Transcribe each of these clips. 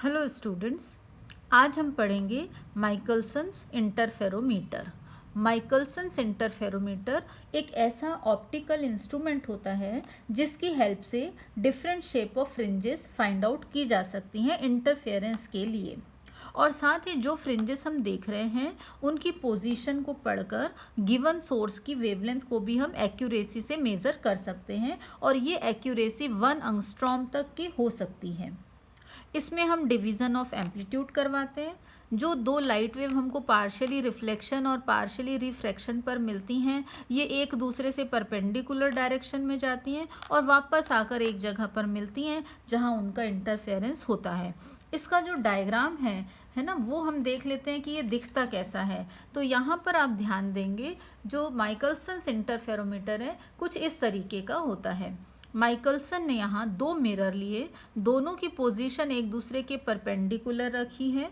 Hello students, आज हम पढ़ेंगे माइकलसन्स इंटरफेरोमीटर। माइकलसन्स इंटरफेरोमीटर एक ऐसा ऑप्टिकल इंस्ट्रूमेंट होता है जिसकी हेल्प से different shape of fringes find out की जा सकती हैं इंटरफेरेंस के लिए। और साथ ही जो फ्रिंजेस हम देख रहे हैं उनकी पोजीशन को पढ़कर गिवन सोर्स की वेवलेंथ को भी हम एक्यूरेसी से मेज़र कर सकते हैं और ये एक्यूरेसी 1 एंगस्ट्रॉम तक की हो सकती है। इसमें हम डिवीज़न ऑफ एम्पलीट्यूड करवाते हैं। जो दो लाइट वेव हमको पार्शियली रिफ्लेक्शन और पार्शियली रिफ्रैक्शन पर मिलती हैं, ये एक दूसरे से परपेंडिकुलर डायरेक्शन में जाती हैं और वापस आकर एक जगह पर मिलती हैं जहां उनका इंटरफेरेंस होता है। इसका जो डायग्राम है ना, वो हम देख लेते हैं कि ये दिखता कैसा है। तो यहाँ पर आप ध्यान देंगे, जो माइकलसन्स इंटरफेरोमीटर है कुछ इस तरीके का होता है। माइकलसन ने यहाँ दो मिरर लिए, दोनों की पोजीशन एक दूसरे के परपेंडिकुलर रखी है।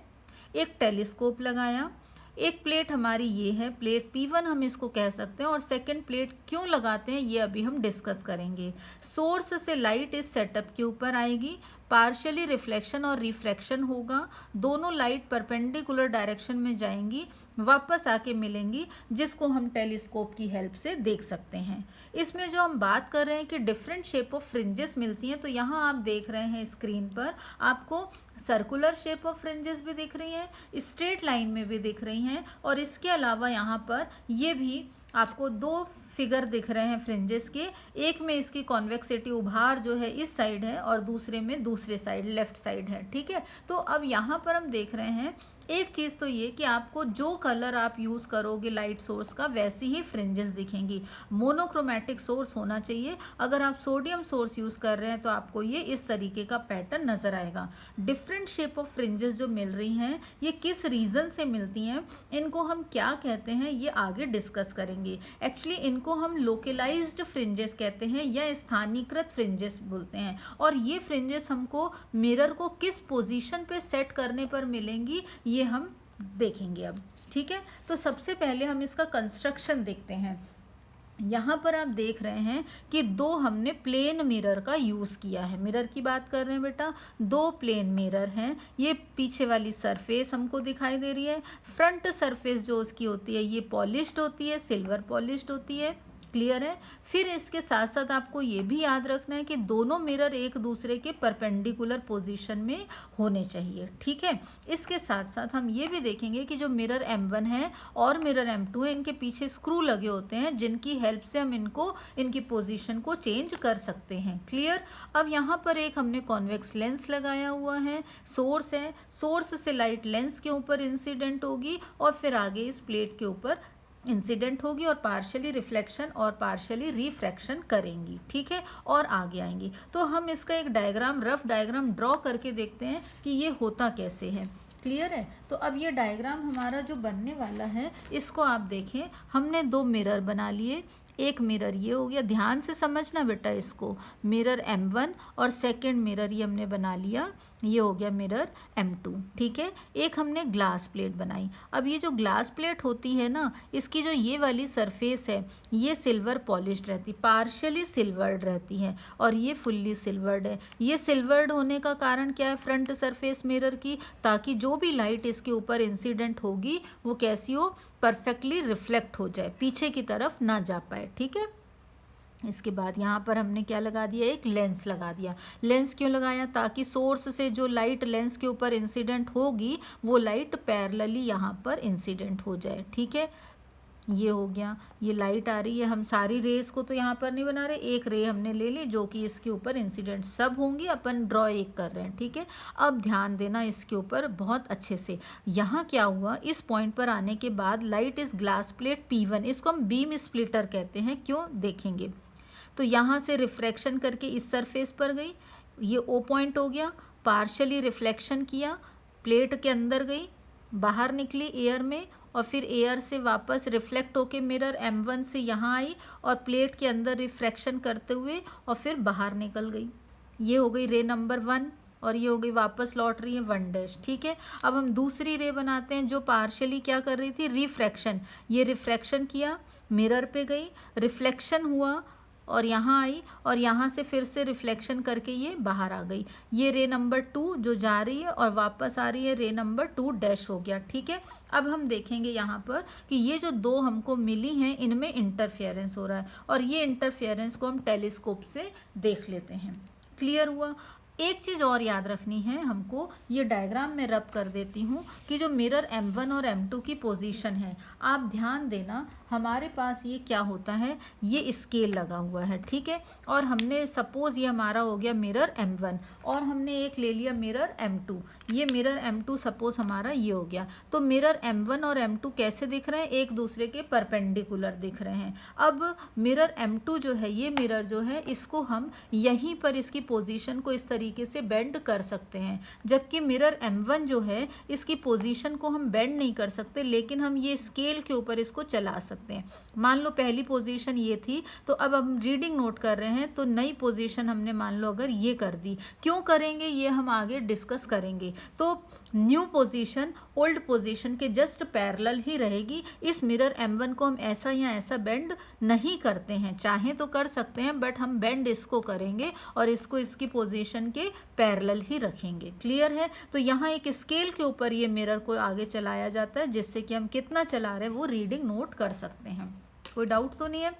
एक टेलीस्कोप लगाया। एक प्लेट हमारी ये है, प्लेट P1 हम इसको कह सकते हैं, और सेकंड प्लेट क्यों लगाते हैं ये अभी हम डिस्कस करेंगे। सोर्स से लाइट इस सेटअप के ऊपर आएगी, पार्शियली रिफ्लेक्शन और रिफ्रैक्शन होगा, दोनों लाइट परपेंडिकुलर डायरेक्शन में जाएंगी, वापस आके मिलेंगी, जिसको हम टेलीस्कोप की हेल्प से देख सकते हैं। इसमें जो हम बात कर रहे हैं कि डिफरेंट शेप ऑफ फ्रिंजेस मिलती हैं, तो यहाँ आप देख रहे हैं स्क्रीन पर आपको सर्कुलर शेप ऑफ फ्रिंजेस भी दिख रही हैं, स्ट्रेट लाइन में भी दिख रही हैं, और इसके अलावा यहाँ पर ये भी आपको दो फिगर दिख रहे हैं फ्रिंजेस के। एक में इसकी कॉन्वेक्सिटी उभार जो है इस साइड है और दूसरे में दूसरे साइड लेफ्ट साइड है, ठीक है। तो अब यहाँ पर हम देख रहे हैं एक चीज़ तो ये कि आपको जो कलर आप यूज़ करोगे लाइट सोर्स का वैसी ही फ्रिंजेस दिखेंगी। मोनोक्रोमैटिक सोर्स होना चाहिए। अगर आप सोडियम सोर्स यूज़ कर रहे हैं तो आपको ये इस तरीके का पैटर्न नज़र आएगा। डिफरेंट शेप ऑफ फ्रिंजेस जो मिल रही हैं ये किस रीज़न से मिलती हैं, इनको हम क्या कहते हैं ये आगे डिस्कस करेंगे। एक्चुअली इनको हम लोकलाइज्ड फ्रिंजेस कहते हैं या स्थानीयकृत फ्रिंजेस बोलते हैं। और ये फ्रिंजेस हमको मिरर को किस पोजीशन पे सेट करने पर मिलेंगी ये हम देखेंगे अब, ठीक है। तो सबसे पहले हम इसका कंस्ट्रक्शन देखते हैं। यहाँ पर आप देख रहे हैं कि दो हमने प्लेन मिरर का यूज़ किया है। मिरर की बात कर रहे हैं बेटा, दो प्लेन मिरर हैं। ये पीछे वाली सरफेस हमको दिखाई दे रही है। फ्रंट सरफेस जो उसकी होती है ये पॉलिश्ड होती है, सिल्वर पॉलिश्ड होती है। क्लियर है। फिर इसके साथ साथ आपको ये भी याद रखना है कि दोनों मिरर एक दूसरे के परपेंडिकुलर पोजीशन में होने चाहिए, ठीक है। इसके साथ साथ हम ये भी देखेंगे कि जो मिरर M1 है और मिरर M2 है, इनके पीछे स्क्रू लगे होते हैं जिनकी हेल्प से हम इनकी पोजीशन को चेंज कर सकते हैं। क्लियर। अब यहाँ पर एक हमने कॉन्वेक्स लेंस लगाया हुआ है, सोर्स है, सोर्स से लाइट लेंस के ऊपर इंसिडेंट होगी और फिर आगे इस प्लेट के ऊपर इंसिडेंट होगी और पार्शियली रिफ्लेक्शन और पार्शियली रिफ्रैक्शन करेंगी, ठीक है, और आगे आएंगी। तो हम इसका एक डायग्राम, रफ डायग्राम ड्रॉ करके देखते हैं कि ये होता कैसे है। क्लियर है। तो अब ये डायग्राम हमारा जो बनने वाला है इसको आप देखें। हमने दो मिरर बना लिए। एक मिरर ये हो गया, ध्यान से समझना बेटा इसको, मिरर M1 और सेकंड मिरर ये हमने बना लिया, ये हो गया मिरर M2, ठीक है। एक हमने ग्लास प्लेट बनाई। अब ये जो ग्लास प्लेट होती है ना, इसकी जो ये वाली सरफेस है ये सिल्वर पॉलिश्ड रहती, पार्शियली सिल्वर्ड रहती है, और ये फुल्ली सिल्वर्ड है। ये सिल्वर्ड होने का कारण क्या है फ्रंट सरफेस मिरर की, ताकि जो भी लाइट इसके ऊपर इंसिडेंट होगी वो कैसी हो, परफेक्टली रिफ्लेक्ट हो जाए, पीछे की तरफ ना जा पाए, ठीक है। इसके बाद यहाँ पर हमने क्या लगा दिया, एक लेंस लगा दिया। लेंस क्यों लगाया, ताकि सोर्स से जो लाइट लेंस के ऊपर इंसिडेंट होगी वो लाइट पैरेलली यहाँ पर इंसिडेंट हो जाए, ठीक है। ये हो गया, ये लाइट आ रही है, हम सारी रेस को तो यहाँ पर नहीं बना रहे, एक रे हमने ले ली जो कि इसके ऊपर इंसिडेंट सब होंगी, अपन ड्रॉ एक कर रहे हैं, ठीक है। अब ध्यान देना इसके ऊपर बहुत अच्छे से। यहाँ क्या हुआ, इस पॉइंट पर आने के बाद लाइट इस ग्लास प्लेट P1, इसको हम बीम स्प्लिटर कहते हैं, क्यों देखेंगे। तो यहाँ से रिफ्रैक्शन करके इस सरफेस पर गई, ये O पॉइंट हो गया, पार्शियली रिफ्लेक्शन किया, प्लेट के अंदर गई, बाहर निकली एयर में, और फिर एयर से वापस रिफ्लेक्ट होके मिरर M1 से यहाँ आई और प्लेट के अंदर रिफ्रैक्शन करते हुए और फिर बाहर निकल गई। ये हो गई रे नंबर 1 और ये हो गई वापस लौट रही है 1', ठीक है। अब हम दूसरी रे बनाते हैं जो पार्शियली क्या कर रही थी, रिफ्रैक्शन। ये रिफ्रैक्शन किया, मिरर पे गई, रिफ्लेक्शन हुआ और यहाँ आई और यहाँ से फिर से रिफ्लेक्शन करके ये बाहर आ गई। ये रे नंबर 2 जो जा रही है और वापस आ रही है रे नंबर 2 डैश हो गया। ठीक है, अब हम देखेंगे यहाँ पर कि ये जो दो हमको मिली हैं इनमें इंटरफेरेंस हो रहा है और ये इंटरफेरेंस को हम टेलीस्कोप से देख लेते हैं। क्लियर हुआ। एक चीज़ और याद रखनी है हमको, ये डायग्राम में रब कर देती हूँ कि जो मिरर M1 और M2 की पोजीशन है, आप ध्यान देना हमारे पास ये क्या होता है, ये स्केल लगा हुआ है। ठीक है, और हमने सपोज ये हमारा हो गया मिरर M1 और हमने एक ले लिया मिरर M2। ये मिरर M2 सपोज हमारा ये हो गया। तो मिरर M1 और M2 कैसे दिख रहे हैं, एक दूसरे के परपेंडिकुलर दिख रहे हैं। अब मिरर M2 जो है, ये मिरर जो है, इसको हम यहीं पर इसकी पोजीशन को इस तरीके से बेंड कर सकते हैं, जबकि मिरर M1 जो है इसकी पोजीशन को हम बेंड नहीं कर सकते, लेकिन हम ये स्केल के ऊपर इसको चला सकते हैं। मान लो पहली पोजीशन ये थी, तो अब हम रीडिंग नोट कर रहे हैं, तो नई पोजीशन हमने मान लो अगर ये कर दी, क्यों करेंगे ये हम आगे डिस्कस करेंगे। तो न्यू पोजीशन ओल्ड पोजीशन के जस्ट पैरेलल ही रहेगी। इस मिरर M1 को हम ऐसा या ऐसा बेंड नहीं करते हैं, चाहे तो कर सकते हैं, बट हम बेंड इसको करेंगे और इसको इसकी पोजीशन के पैरेलल ही रखेंगे। क्लियर है। तो यहाँ एक स्केल के ऊपर ये मिरर को आगे चलाया जाता है, जिससे कि हम कितना चला रहे हैं वो रीडिंग नोट कर सकते हैं। कोई डाउट तो नहीं है।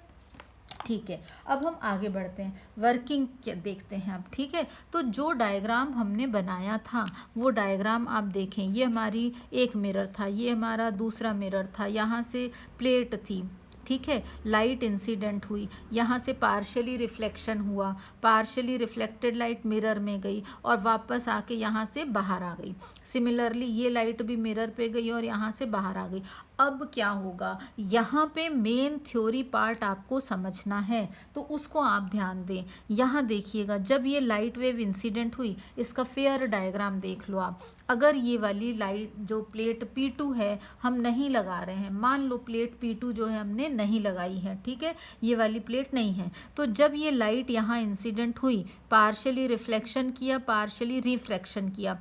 ठीक है, अब हम आगे बढ़ते हैं, वर्किंग देखते हैं अब। ठीक है, तो जो डायग्राम हमने बनाया था वो डायग्राम आप देखें, ये हमारी एक मिरर था, ये हमारा दूसरा मिरर था, यहाँ से प्लेट थी। ठीक है, लाइट इंसिडेंट हुई, यहाँ से पार्शियली रिफ्लेक्शन हुआ, पार्शियली रिफ्लेक्टेड लाइट मिरर में गई और वापस आके यहाँ से बाहर आ गई। सिमिलरली ये लाइट भी मिरर पे गई और यहाँ से बाहर आ गई। अब क्या होगा, यहाँ पे मेन थ्योरी पार्ट आपको समझना है, तो उसको आप ध्यान दें। यहाँ देखिएगा, जब ये लाइट वेव इंसिडेंट हुई, इसका फेयर डायग्राम देख लो आप। अगर ये वाली लाइट जो प्लेट P2 है हम नहीं लगा रहे हैं, मान लो प्लेट P2 जो है हमने नहीं लगाई है, ठीक है, ये वाली प्लेट नहीं है, तो जब ये लाइट यहाँ इंसिडेंट हुई, पार्शियली रिफ्लेक्शन किया, पार्शियली रिफ्रैक्शन किया,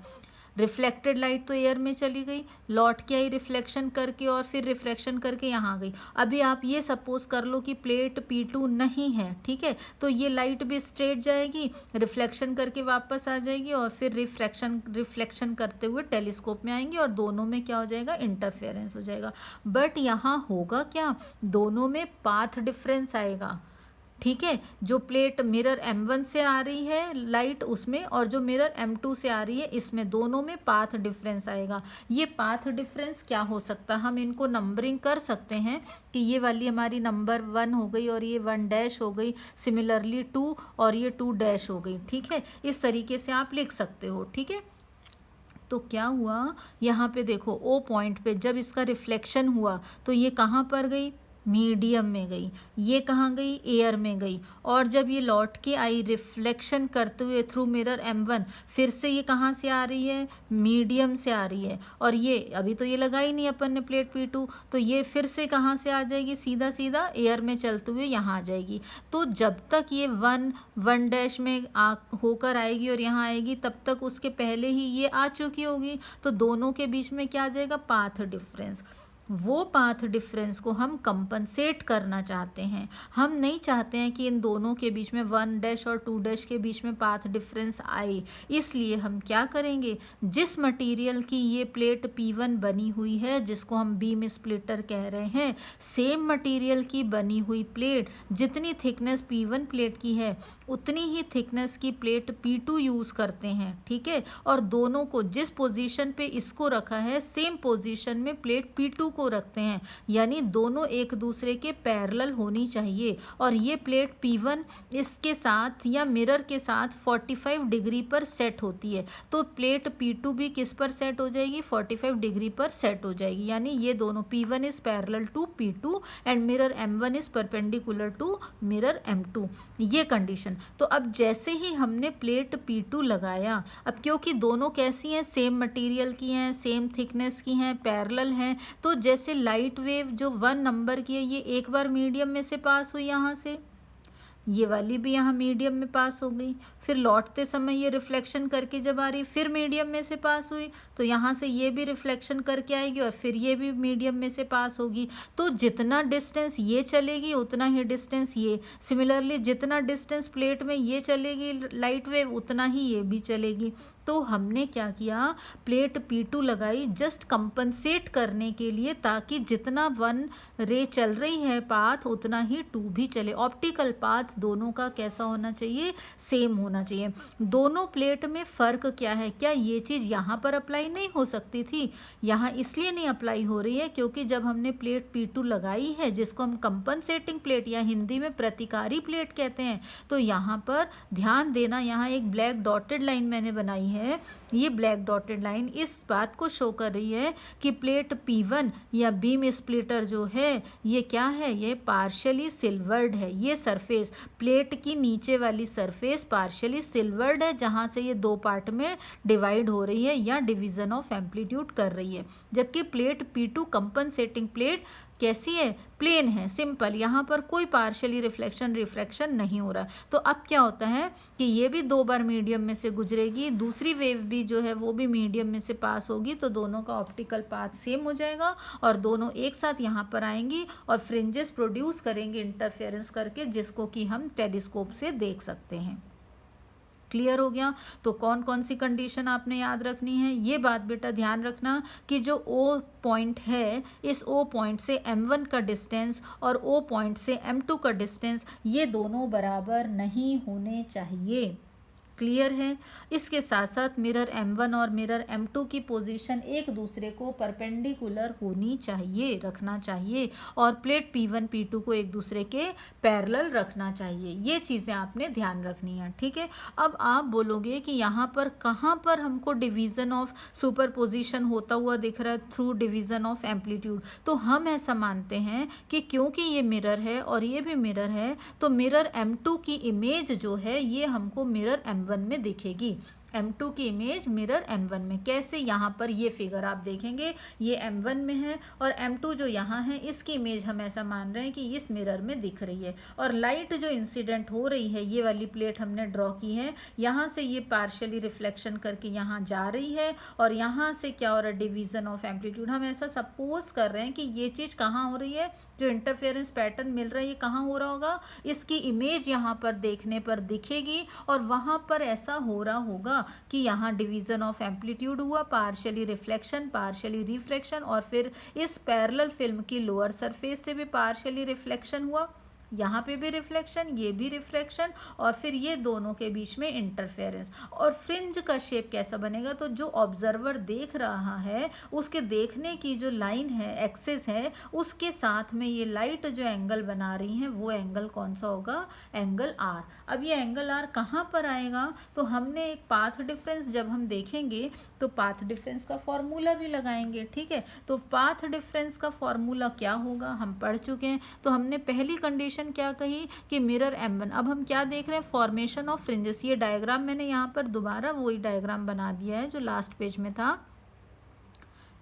रिफ्लेक्टेड लाइट तो एयर में चली गई, लौट के आई रिफ्लेक्शन करके और फिर रिफ्रैक्शन करके यहाँ गई। अभी आप ये सपोज कर लो कि प्लेट P2 नहीं है, ठीक है, तो ये लाइट भी स्ट्रेट जाएगी, रिफ्लेक्शन करके वापस आ जाएगी और फिर रिफ्लेक्शन करते हुए टेलीस्कोप में आएंगी और दोनों में क्या हो जाएगा, इंटरफेरेंस हो जाएगा। बट यहाँ होगा क्या, दोनों में पाथ डिफरेंस आएगा। ठीक है, जो प्लेट मिरर M1 से आ रही है लाइट उसमें और जो मिरर M2 से आ रही है इसमें, दोनों में पाथ डिफरेंस आएगा। ये पाथ डिफरेंस क्या हो सकता है, हम इनको नंबरिंग कर सकते हैं कि ये वाली हमारी नंबर 1 हो गई और ये 1 डैश हो गई, सिमिलरली 2 और ये 2 डैश हो गई। ठीक है, इस तरीके से आप लिख सकते हो। ठीक है, तो क्या हुआ, यहाँ पे देखो O पॉइंट पे जब इसका रिफ्लेक्शन हुआ तो ये कहाँ पर गई, मीडियम में गई, ये कहाँ गई, एयर में गई, और जब ये लौट के आई रिफ्लेक्शन करते हुए थ्रू मिरर M1, फिर से ये कहाँ से आ रही है, मीडियम से आ रही है, और ये अभी तो ये लगाई नहीं अपन ने प्लेट P2, तो ये फिर से कहाँ से आ जाएगी, सीधा सीधा एयर में चलते हुए यहाँ आ जाएगी। तो जब तक ये 1 डैश में होकर आएगी और यहाँ आएगी, तब तक उसके पहले ही ये आ चुकी होगी, तो दोनों के बीच में क्या आ जाएगा, पाथ डिफरेंस। वो पाथ डिफरेंस को हम कंपनसेट करना चाहते हैं। हम नहीं चाहते हैं कि इन दोनों के बीच में 1 डैश और 2 डैश के बीच में पाथ डिफरेंस आए, इसलिए हम क्या करेंगे, जिस मटेरियल की ये प्लेट P1 बनी हुई है, जिसको हम बीम स्प्लिटर कह रहे हैं, सेम मटेरियल की बनी हुई प्लेट, जितनी थिकनेस P1 प्लेट की है उतनी ही थिकनेस की प्लेट P2 यूज़ करते हैं। ठीक है, और दोनों को जिस पोजीशन पे इसको रखा है सेम पोजीशन में प्लेट P2 को रखते हैं, यानी दोनों एक दूसरे के पैरेलल होनी चाहिए। और ये प्लेट P1 इसके साथ या मिरर के साथ 45 डिग्री पर सेट होती है, तो प्लेट P2 भी किस पर सेट हो जाएगी, 45 डिग्री पर सेट हो जाएगी। यानी ये दोनों P1 is parallel to P2 and mirror M1 is perpendicular to mirror M2, ये कंडीशन। तो अब जैसे ही हमने प्लेट P2 लगाया, अब क्योंकि दोनों कैसी हैं, सेम मटेरियल की हैं, सेम थिकनेस की हैं, पैरेलल हैं, तो जैसे लाइट वेव जो 1 नंबर की है, ये एक बार मीडियम में से पास हुई यहाँ से, ये वाली भी यहाँ मीडियम में पास हो गई, फिर लौटते समय ये रिफ्लेक्शन करके जब आ रही फिर मीडियम में से पास हुई, तो यहाँ से ये भी रिफ्लेक्शन करके आएगी और फिर ये भी मीडियम में से पास होगी। तो जितना डिस्टेंस ये चलेगी उतना ही डिस्टेंस ये, सिमिलरली जितना डिस्टेंस प्लेट में ये चलेगी लाइट वेव उतना ही ये भी चलेगी। तो हमने क्या किया, प्लेट P2 लगाई जस्ट कंपनसेट करने के लिए, ताकि जितना 1 रे चल रही है पाथ उतना ही 2 भी चले। ऑप्टिकल पाथ दोनों का कैसा होना चाहिए, सेम होना चाहिए। दोनों प्लेट में फ़र्क क्या है, क्या ये चीज़ यहाँ पर अप्लाई नहीं हो सकती थी, यहाँ इसलिए नहीं अप्लाई हो रही है क्योंकि जब हमने प्लेट P2 लगाई है, जिसको हम कंपनसेटिंग प्लेट या हिंदी में प्रतिकारी प्लेट कहते हैं, तो यहाँ पर ध्यान देना, यहाँ एक ब्लैक डॉटेड लाइन मैंने बनाई है। ये ब्लैक डॉटेड लाइन इस बात को शो कर रही है कि प्लेट P1 या बीम स्प्लिटर जो है ये क्या है, ये पार्शियली सिल्वर्ड है। ये सरफेस प्लेट की नीचे वाली सरफेस पार्शियली सिल्वर्ड है, जहाँ से ये 2 पार्ट में डिवाइड हो रही है या डिवीजन ऑफ एम्पलीट्यूड कर रही है। जबकि प्लेट P2 कंपनसेटिंग प्लेट कैसी है, प्लेन है, सिंपल, यहाँ पर कोई पार्शियली रिफ्रैक्शन नहीं हो रहा। तो अब क्या होता है कि ये भी 2 बार मीडियम में से गुजरेगी, दूसरी वेव भी जो है वो भी मीडियम में से पास होगी, तो दोनों का ऑप्टिकल पाथ सेम हो जाएगा और दोनों एक साथ यहाँ पर आएंगी और फ्रिंजेस प्रोड्यूस करेंगे इंटरफेरेंस करके, जिसको कि हम टेलीस्कोप से देख सकते हैं। क्लियर हो गया। तो कौन कौन सी कंडीशन आपने याद रखनी है, ये बात बेटा ध्यान रखना कि जो O पॉइंट है, इस O पॉइंट से M1 का डिस्टेंस और O पॉइंट से M2 का डिस्टेंस ये दोनों बराबर नहीं होने चाहिए। क्लियर है। इसके साथ साथ मिरर M1 और मिरर M2 की पोजीशन एक दूसरे को परपेंडिकुलर होनी चाहिए, रखना चाहिए, और प्लेट P1 P2 को एक दूसरे के पैरेलल रखना चाहिए। ये चीज़ें आपने ध्यान रखनी है, ठीक है। अब आप बोलोगे कि यहाँ पर कहाँ पर हमको डिवीज़न ऑफ सुपरपोजिशन होता हुआ दिख रहा है, थ्रू डिवीज़न ऑफ एम्पलीट्यूड। तो हम ऐसा मानते हैं कि क्योंकि ये मिरर है और ये भी मिरर है, तो मिरर M2 की इमेज जो है ये हमको मिरर M1 में दिखेगी। M2 की इमेज मिरर M1 में कैसे, यहाँ पर ये फिगर आप देखेंगे ये M1 में है और M2 जो यहाँ है इसकी इमेज हम ऐसा मान रहे हैं कि इस मिरर में दिख रही है, और लाइट जो इंसिडेंट हो रही है, ये वाली प्लेट हमने ड्रॉ की है, यहाँ से ये पार्शियली रिफ्लेक्शन करके यहाँ जा रही है और यहाँ से क्या हो रहा है, डिवीज़न ऑफ एम्पलीट्यूड। हम ऐसा सपोज कर रहे हैं कि ये चीज़ कहाँ हो रही है, जो इंटरफेरेंस पैटर्न मिल रहा है ये कहाँ हो रहा होगा, इसकी इमेज यहाँ पर देखने पर दिखेगी और वहाँ पर ऐसा हो रहा होगा कि यहाँ डिवीज़न ऑफ एम्पलीट्यूड हुआ, पार्शियली रिफ्लेक्शन, पार्शियली रिफ्रैक्शन, और फिर इस पैरेलल फिल्म की लोअर सरफेस से भी पार्शियली रिफ्लेक्शन हुआ, यहाँ पे भी रिफ्लेक्शन, ये भी रिफ्लेक्शन, और फिर ये दोनों के बीच में इंटरफेरेंस। और फ्रिंज का शेप कैसा बनेगा, तो जो ऑब्जर्वर देख रहा है उसके देखने की जो लाइन है, एक्सिस है, उसके साथ में ये लाइट जो एंगल बना रही हैं वो एंगल कौन सा होगा, एंगल आर। अब ये एंगल आर कहाँ पर आएगा, तो हमने एक पाथ डिफरेंस जब हम देखेंगे तो पाथ डिफरेंस का फॉर्मूला भी लगाएंगे, ठीक है। तो पाथ डिफरेंस का फॉर्मूला क्या होगा हम पढ़ चुके हैं। तो हमने पहली कंडीशन क्या कही कि मिरर M1, अब हम क्या देख रहे हैं, फॉर्मेशन ऑफ फ्रिंजेस। ये डायग्राम मैंने यहाँ पर दोबारा वही डायग्राम बना दिया है जो लास्ट पेज में था।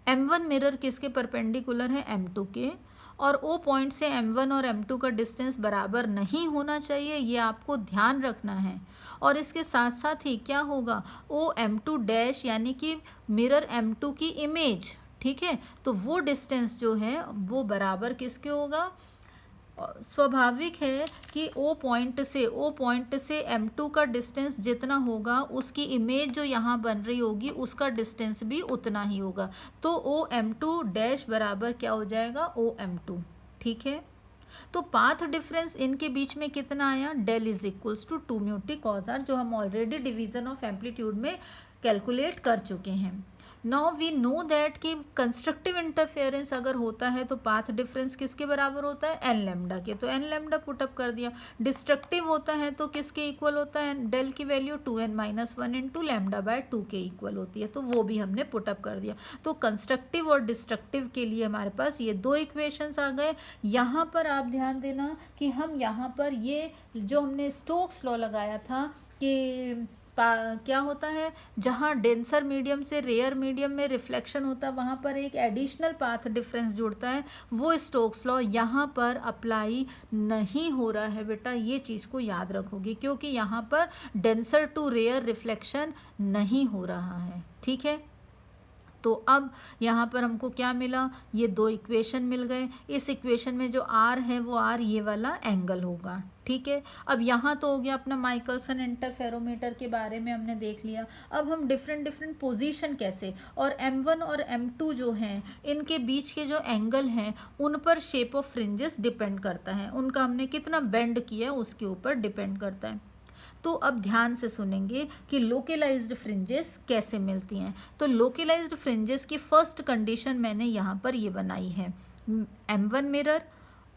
M1 मिरर किसके परपेंडिकुलर है, M2 के, और O पॉइंट से M1 और M2 का डिस्टेंस बराबर नहीं होना चाहिए, ये आपको ध्यान रखना है। और इसके साथ साथ ही क्या होगा, OM2 डैश यानी कि मिरर M2 की इमेज, ठीक है, तो वो डिस्टेंस जो है वो बराबर किसके होगा, स्वाभाविक है कि O पॉइंट से M2 का डिस्टेंस जितना होगा उसकी इमेज जो यहाँ बन रही होगी उसका डिस्टेंस भी उतना ही होगा। तो OM2 डैश बराबर क्या हो जाएगा, OM2, ठीक है। तो पाथ डिफरेंस इनके बीच में कितना आया, del is equals to 2 mu t cos r, जो हम ऑलरेडी डिवीजन ऑफ एम्पलीट्यूड में कैलकुलेट कर चुके हैं। नाउ वी नो दैट कि कंस्ट्रक्टिव इंटरफेरेंस अगर होता है तो पाथ डिफरेंस किसके बराबर होता है, एन लैम्डा के, तो एन लैम्डा पुटअप कर दिया। डिस्ट्रक्टिव होता है तो किसके इक्वल होता है, डेल की value 2n-1 into lambda by 2 के इक्वल होती है, तो वो भी हमने पुटअप कर दिया। तो कंस्ट्रक्टिव और डिस्ट्रक्टिव के लिए हमारे पास ये 2 इक्वेशंस आ गए। यहाँ पर आप ध्यान देना कि हम यहाँ पर ये जो हमने स्टोक्स लॉ लगाया था कि क्या होता है, जहाँ डेंसर मीडियम से रेयर मीडियम में रिफ्लेक्शन होता है वहाँ पर एक एडिशनल पाथ डिफरेंस जुड़ता है, वो स्टोक्स लॉ यहाँ पर अप्लाई नहीं हो रहा है बेटा, ये चीज़ को याद रखोगे, क्योंकि यहाँ पर डेंसर टू रेयर रिफ्लेक्शन नहीं हो रहा है। ठीक है, तो अब यहाँ पर हमको क्या मिला, ये दो इक्वेशन मिल गए। इस इक्वेशन में जो आर है वो आर ये वाला एंगल होगा। ठीक है, अब यहाँ तो हो गया अपना माइकलसन इंटरफेरोमीटर के बारे में हमने देख लिया। अब हम डिफरेंट पोजीशन कैसे, और M1 और M2 जो हैं इनके बीच के जो एंगल हैं उन पर शेप ऑफ फ्रिंजेस डिपेंड करता है, उनका हमने कितना बेंड किया उसके ऊपर डिपेंड करता है। तो अब ध्यान से सुनेंगे कि लोकलाइज्ड फ्रिंजेस कैसे मिलती हैं। तो लोकलाइज्ड फ्रिंजेस की फर्स्ट कंडीशन मैंने यहाँ पर ये बनाई है, M1 मिरर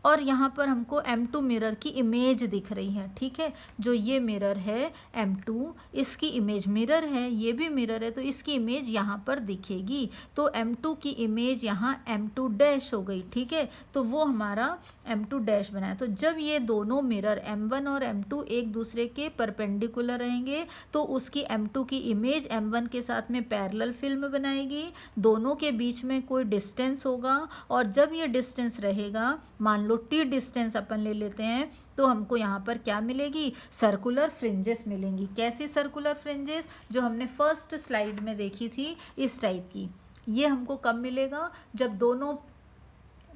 और यहाँ पर हमको M2 मिरर की इमेज दिख रही है। ठीक है, जो ये मिरर है M2, इसकी इमेज मिरर है, ये भी मिरर है, तो इसकी इमेज यहाँ पर दिखेगी। तो M2 की इमेज यहाँ M2 डैश हो गई। ठीक है, तो वो हमारा M2 डैश बनाया। तो जब ये दोनों मिरर M1 और M2 एक दूसरे के परपेंडिकुलर रहेंगे तो उसकी M2 की इमेज M1 के साथ में पैरेलल फिल्म बनाएगी, दोनों के बीच में कोई डिस्टेंस होगा, और जब ये डिस्टेंस रहेगा, मान लो T डिस्टेंस अपन ले लेते हैं, तो हमको यहाँ पर क्या मिलेगी, सर्कुलर फ्रिंजेस मिलेंगी। कैसी सर्कुलर फ्रिंजेस, जो हमने फर्स्ट स्लाइड में देखी थी इस टाइप की। ये हमको कब मिलेगा, जब दोनों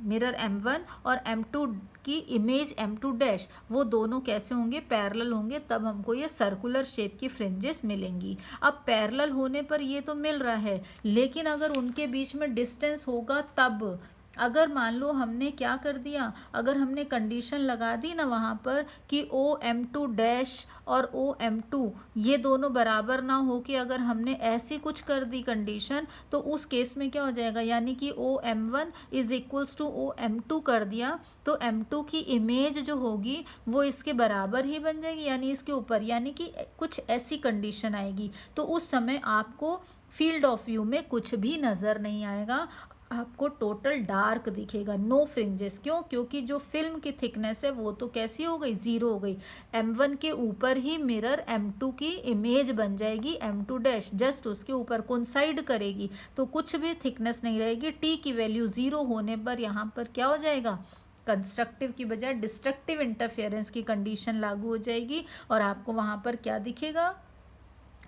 मिरर M1 और M2 की इमेज M2 डैश वो दोनों कैसे होंगे, पैरेलल होंगे, तब हमको ये सर्कुलर शेप की फ्रिंजेस मिलेंगी। अब पैरेलल होने पर ये तो मिल रहा है, लेकिन अगर उनके बीच में डिस्टेंस होगा तब, अगर मान लो हमने क्या कर दिया, अगर हमने कंडीशन लगा दी ना वहाँ पर कि OM2 डैश और OM2 ये दोनों बराबर ना हो, कि अगर हमने ऐसी कुछ कर दी कंडीशन, तो उस केस में क्या हो जाएगा, यानी कि OM1 is equals to OM2 कर दिया, तो M2 की इमेज जो होगी वो इसके बराबर ही बन जाएगी, यानी इसके ऊपर, यानी कि कुछ ऐसी कंडीशन आएगी। तो उस समय आपको फील्ड ऑफ व्यू में कुछ भी नज़र नहीं आएगा, आपको टोटल डार्क दिखेगा, नो फ्रिंजेस। क्यों, क्योंकि जो फिल्म की थिकनेस है वो तो कैसी हो गई, ज़ीरो हो गई। M1 के ऊपर ही मिरर M2 की इमेज बन जाएगी, M2 डैश जस्ट उसके ऊपर कोइंसाइड करेगी, तो कुछ भी थिकनेस नहीं रहेगी। T की वैल्यू ज़ीरो होने पर यहाँ पर क्या हो जाएगा, कंस्ट्रक्टिव की बजाय डिस्ट्रक्टिव इंटरफेरेंस की कंडीशन लागू हो जाएगी, और आपको वहाँ पर क्या दिखेगा,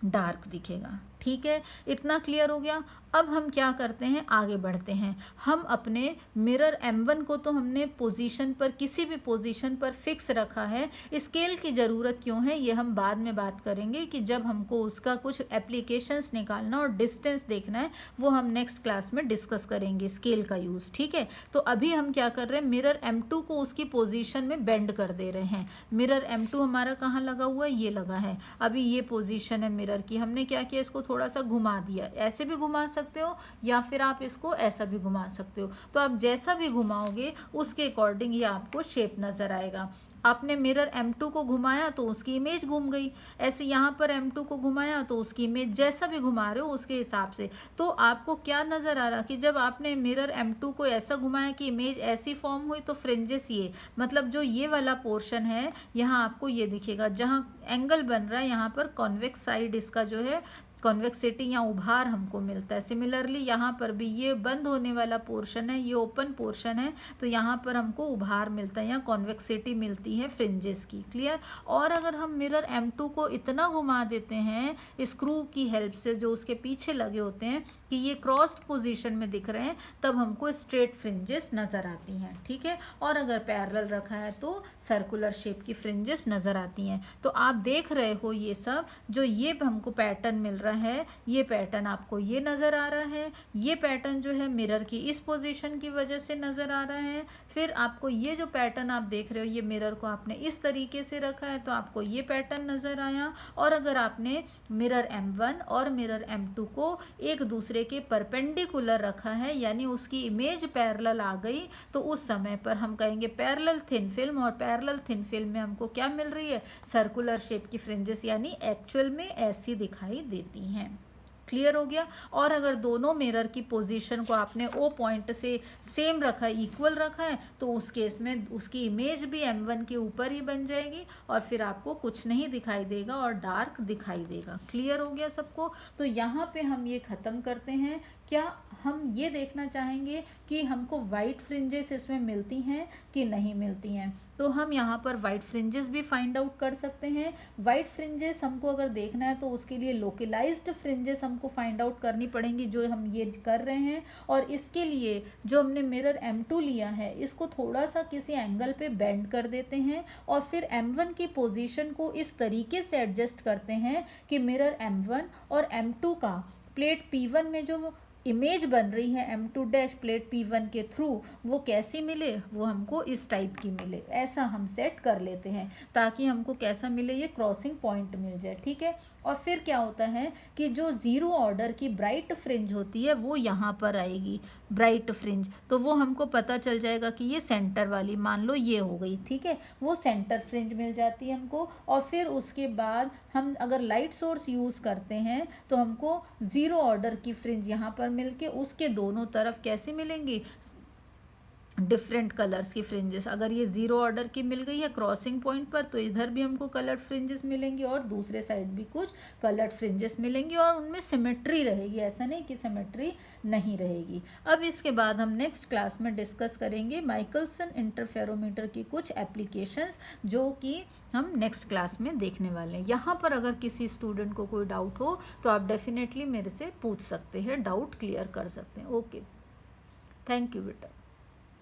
डार्क दिखेगा। ठीक है, इतना क्लियर हो गया। अब हम क्या करते हैं, आगे बढ़ते हैं। हम अपने मिरर M1 को तो हमने पोजीशन पर, किसी भी पोजीशन पर फिक्स रखा है। स्केल की ज़रूरत क्यों है ये हम बाद में बात करेंगे, कि जब हमको उसका कुछ एप्लीकेशंस निकालना और डिस्टेंस देखना है, वो हम नेक्स्ट क्लास में डिस्कस करेंगे स्केल का यूज़। ठीक है, तो अभी हम क्या कर रहे हैं, मिरर M2 को उसकी पोजीशन में बेंड कर दे रहे हैं। मिरर M2 हमारा कहाँ लगा हुआ है, ये लगा है। अभी ये पोजीशन है मिरर की, हमने क्या किया, इसको थोड़ा सा घुमा दिया, ऐसे भी घुमा सकते हो या फिर आप इसको ऐसा भी घुमा सकते हो। तो आप जैसा भी घुमाओगे उसके अकॉर्डिंग ये आपको शेप नज़र आएगा। आपने मिरर M2 को घुमाया तो उसकी इमेज घूम गई, ऐसे यहाँ पर M2 को घुमाया तो उसकी इमेज, जैसा भी घुमा रहे हो उसके हिसाब से। तो आपको क्या नज़र आ रहा कि जब आपने मिरर M2 को ऐसा घुमाया कि इमेज ऐसी फॉर्म हुई, तो फ्रिंजेस ये, मतलब जो ये वाला पोर्शन है यहाँ आपको ये दिखेगा, जहाँ एंगल बन रहा है यहाँ पर कॉन्वेक्स साइड इसका जो है कॉन्वेक्सिटी या उभार हमको मिलता है। सिमिलरली यहाँ पर भी ये बंद होने वाला पोर्शन है, ये ओपन पोर्शन है, तो यहाँ पर हमको उभार मिलता है या कॉन्वेक्सिटी मिलती है फ्रिंजेस की। क्लियर। और अगर हम मिरर M2 को इतना घुमा देते हैं स्क्रू की हेल्प से, जो उसके पीछे लगे होते हैं, कि ये क्रॉस्ड पोजीशन में दिख रहे हैं, तब हमको स्ट्रेट फ्रिंजेस नज़र आती हैं। ठीक है, और अगर पैरेलल रखा है तो सर्कुलर शेप की फ्रिंजेस नज़र आती हैं। तो आप देख रहे हो ये सब जो ये हमको पैटर्न मिल रहा है, ये पैटर्न आपको ये नज़र आ रहा है, ये पैटर्न जो है मिरर की इस पोजीशन की वजह से नज़र आ रहा है। फिर आपको ये जो पैटर्न आप देख रहे हो, ये मिरर को आपने इस तरीके से रखा है तो आपको ये पैटर्न नज़र आया। और अगर आपने मिरर M1 और मिरर M2 को एक दूसरे के परपेंडिकुलर रखा है, यानी उसकी इमेज पैरेलल आ गई, तो उस समय पर हम कहेंगे पैरेलल थिन फिल्म। और पैरेलल थिन फिल्म में हमको क्या मिल रही है, सर्कुलर शेप की फ्रिंजेस, यानी एक्चुअल में ऐसी दिखाई देती हैं। क्लियर हो गया। और अगर दोनों मिरर की पोजीशन को आपने ओ पॉइंट से सेम रखा है, इक्वल रखा है, तो उस केस में उसकी इमेज भी M1 के ऊपर ही बन जाएगी और फिर आपको कुछ नहीं दिखाई देगा और डार्क दिखाई देगा। क्लियर हो गया सबको। तो यहाँ पे हम ये ख़त्म करते हैं। क्या हम ये देखना चाहेंगे कि हमको वाइट फ्रिंजेस इसमें मिलती हैं कि नहीं मिलती हैं, तो हम यहाँ पर वाइट फ्रिंजेस भी फाइंड आउट कर सकते हैं। वाइट फ्रिंजेस हमको अगर देखना है तो उसके लिए लोकलाइज्ड फ्रिंजेस हमको फाइंड आउट करनी पड़ेंगी, जो हम ये कर रहे हैं। और इसके लिए जो हमने मिरर M2 लिया है, इसको थोड़ा सा किसी एंगल पे बेंड कर देते हैं और फिर M1 की पोजीशन को इस तरीके से एडजस्ट करते हैं कि मिरर M1 और M2 का प्लेट P1 में जो इमेज बन रही है M2 डैश प्लेट P1 के थ्रू, वो कैसी मिले, वो हमको इस टाइप की मिले। ऐसा हम सेट कर लेते हैं ताकि हमको कैसा मिले, ये क्रॉसिंग पॉइंट मिल जाए। ठीक है। और फिर क्या होता है कि जो ज़ीरो ऑर्डर की ब्राइट फ्रिंज होती है वो यहाँ पर आएगी, ब्राइट फ्रिंज, तो वो हमको पता चल जाएगा कि ये सेंटर वाली, मान लो ये हो गई। ठीक है, वो सेंटर फ्रिंज मिल जाती है हमको। और फिर उसके बाद हम अगर लाइट सोर्स यूज़ करते हैं तो हमको ज़ीरो ऑर्डर की फ्रिंज यहाँ पर मिलके उसके दोनों तरफ कैसे मिलेंगी, डिफरेंट कलर्स की फ्रिंजेस। अगर ये ज़ीरो ऑर्डर की मिल गई है क्रॉसिंग पॉइंट पर, तो इधर भी हमको कलर्ड फ्रिंजेस मिलेंगी और दूसरे साइड भी कुछ कलर्ड फ्रिंजेस मिलेंगी और उनमें सिमेट्री रहेगी, ऐसा नहीं कि सिमेट्री नहीं रहेगी। अब इसके बाद हम नेक्स्ट क्लास में डिस्कस करेंगे माइकलसन इंटरफेरोमीटर की कुछ एप्लीकेशंस, जो कि हम नेक्स्ट क्लास में देखने वाले हैं। यहाँ पर अगर किसी स्टूडेंट को कोई डाउट हो तो आप डेफिनेटली मेरे से पूछ सकते हैं, डाउट क्लियर कर सकते हैं। ओके, थैंक यू बेटा।